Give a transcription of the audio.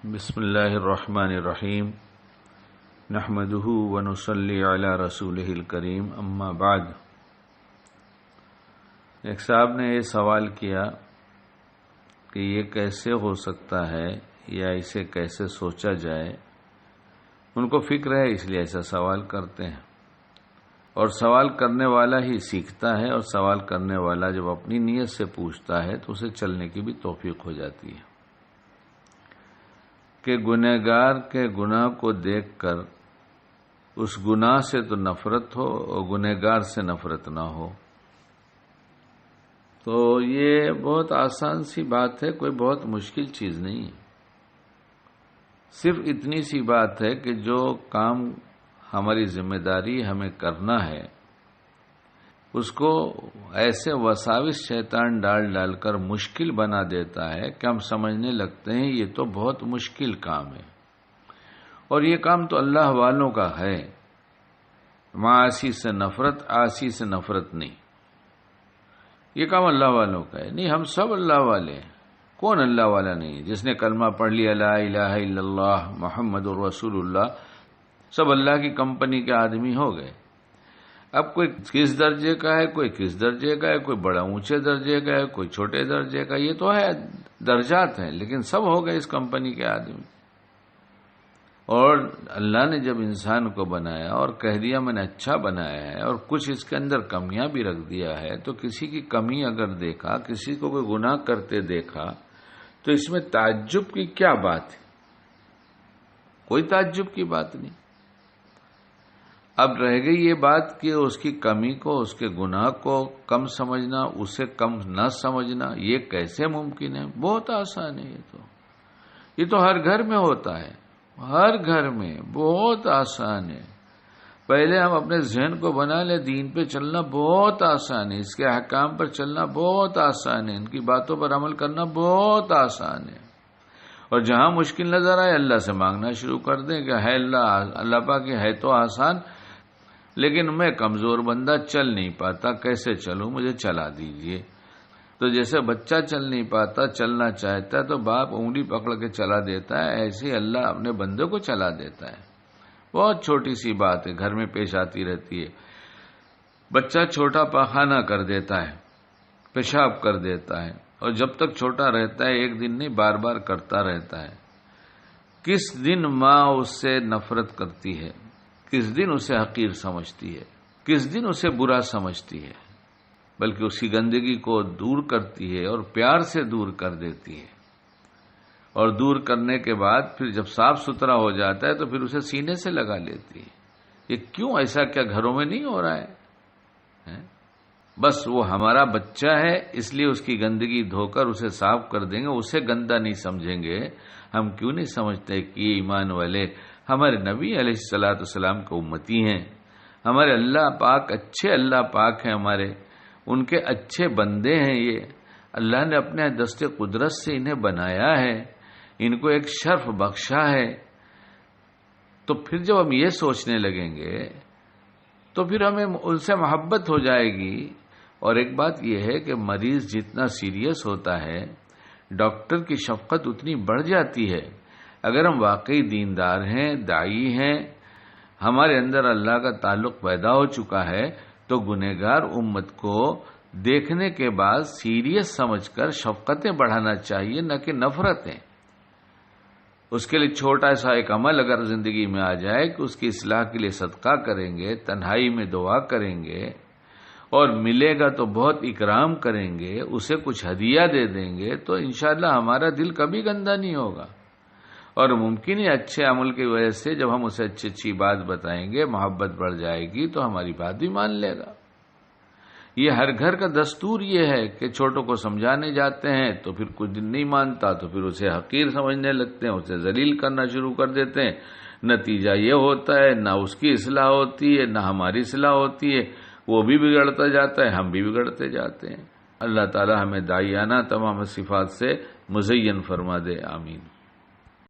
بسم اللہ الرحمن الرحیم نحمدہ ونصلی علی رسولہ الکریم اما بعد۔ ایک صاحب نے یہ سوال کیا کہ یہ کیسے ہو سکتا ہے یا اسے کیسے سوچا جائے۔ ان کو فکر ہے اس لیے ایسا سوال کرتے ہیں، اور سوال کرنے والا ہی سیکھتا ہے، اور سوال کرنے والا جب اپنی نیت سے پوچھتا ہے تو اسے چلنے کی بھی توفیق ہو جاتی ہے کہ گنہگار کے گناہ کو دیکھ کر اس گناہ سے تو نفرت ہو اور گنہگار سے نفرت نہ ہو۔ تو یہ بہت آسان سی بات ہے، کوئی بہت مشکل چیز نہیں ہے۔ صرف اتنی سی بات ہے کہ جو کام ہماری ذمہ داری ہمیں کرنا ہے اس کو ایسے وساوس شیطان ڈال کر مشکل بنا دیتا ہے کہ ہم سمجھنے لگتے ہیں یہ تو بہت مشکل کام ہے، اور یہ کام تو اللہ والوں کا ہے۔ معاصی سے نفرت، عاصی سے نفرت نہیں، یہ کام اللہ والوں کا ہے۔ نہیں، ہم سب اللہ والے ہیں، کون اللہ والا نہیں ہے؟ جس نے کلمہ پڑھ لیا لا الہ الا اللہ محمد الرسول اللہ، سب اللہ کی کمپنی کے آدمی ہو گئے۔ اب کوئی کس درجے کا ہے، کوئی کس درجے کا ہے، کوئی بڑا اونچے درجے کا ہے، کوئی چھوٹے درجے کا، یہ تو ہے درجات ہیں، لیکن سب ہو گئے اس کمپنی کے آدمی۔ اور اللہ نے جب انسان کو بنایا اور کہہ دیا میں نے اچھا بنایا ہے، اور کچھ اس کے اندر کمیاں بھی رکھ دیا ہے، تو کسی کی کمی اگر دیکھا، کسی کو کوئی گناہ کرتے دیکھا تو اس میں تعجب کی کیا بات ہے؟ کوئی تعجب کی بات نہیں۔ اب رہ گئی یہ بات کہ اس کی کمی کو، اس کے گناہ کو کم سمجھنا، اسے کم نہ سمجھنا، یہ کیسے ممکن ہے؟ بہت آسان ہے۔ یہ تو ہر گھر میں ہوتا ہے، ہر گھر میں بہت آسان ہے۔ پہلے ہم اپنے ذہن کو بنا لیں، دین پہ چلنا بہت آسان ہے، اس کے احکام پر چلنا بہت آسان ہے، ان کی باتوں پر عمل کرنا بہت آسان ہے۔ اور جہاں مشکل نظر آئے اللہ سے مانگنا شروع کر دیں کہ ہے اللہ پاک ہے تو آسان، لیکن میں کمزور بندہ چل نہیں پاتا، کیسے چلوں؟ مجھے چلا دیجئے۔ تو جیسے بچہ چل نہیں پاتا، چلنا چاہتا ہے تو باپ انگلی پکڑ کے چلا دیتا ہے، ایسے ہی اللہ اپنے بندے کو چلا دیتا ہے۔ بہت چھوٹی سی بات ہے، گھر میں پیش آتی رہتی ہے۔ بچہ چھوٹا پاخانہ کر دیتا ہے، پیشاب کر دیتا ہے، اور جب تک چھوٹا رہتا ہے ایک دن نہیں بار بار کرتا رہتا ہے۔ کس دن ماں اس سے نفرت کرتی ہے، کس دن اسے حقیر سمجھتی ہے، کس دن اسے برا سمجھتی ہے، بلکہ اس کی گندگی کو دور کرتی ہے اور پیار سے دور کر دیتی ہے۔ اور دور کرنے کے بعد پھر جب صاف ستھرا ہو جاتا ہے تو پھر اسے سینے سے لگا لیتی ہے۔ یہ کیوں؟ ایسا کیا گھروں میں نہیں ہو رہا ہے؟ بس وہ ہمارا بچہ ہے، اس لیے اس کی گندگی دھو کر اسے صاف کر دیں گے، اسے گندا نہیں سمجھیں گے۔ ہم کیوں نہیں سمجھتے کہ یہ ایمان والے ہمارے نبی علیہ الصلوۃ والسلام کے امتی ہیں، ہمارے اللہ پاک اچھے اللہ پاک ہیں، ہمارے ان کے اچھے بندے ہیں۔ یہ اللہ نے اپنے دست قدرت سے انہیں بنایا ہے، ان کو ایک شرف بخشا ہے۔ تو پھر جب ہم یہ سوچنے لگیں گے تو پھر ہمیں ان سے محبت ہو جائے گی۔ اور ایک بات یہ ہے کہ مریض جتنا سیریس ہوتا ہے ڈاکٹر کی شفقت اتنی بڑھ جاتی ہے۔ اگر ہم واقعی دیندار ہیں، داعی ہیں، ہمارے اندر اللہ کا تعلق پیدا ہو چکا ہے، تو گنہگار امت کو دیکھنے کے بعد سیریس سمجھ کر شفقتیں بڑھانا چاہیے، نہ کہ نفرتیں۔ اس کے لیے چھوٹا سا ایک عمل اگر زندگی میں آ جائے کہ اس کی اصلاح کے لیے صدقہ کریں گے، تنہائی میں دعا کریں گے، اور ملے گا تو بہت اکرام کریں گے، اسے کچھ ہدیہ دے دیں گے، تو انشاءاللہ ہمارا دل کبھی گندا نہیں ہوگا۔ اور ممکن ہے اچھے عمل کی وجہ سے جب ہم اسے اچھی بات بتائیں گے، محبت بڑھ جائے گی تو ہماری بات بھی مان لے گا۔ یہ ہر گھر کا دستور یہ ہے کہ چھوٹوں کو سمجھانے جاتے ہیں تو پھر کچھ دن نہیں مانتا تو پھر اسے حقیر سمجھنے لگتے ہیں، اسے ذلیل کرنا شروع کر دیتے ہیں۔ نتیجہ یہ ہوتا ہے نہ اس کی اصلاح ہوتی ہے، نہ ہماری اصلاح ہوتی ہے، وہ بھی بگڑتا جاتا ہے، ہم بھی بگڑتے جاتے ہیں۔ اللہ تعالی ہمیں داعیانہ تمام صفات سے مزین فرما دے، آمین۔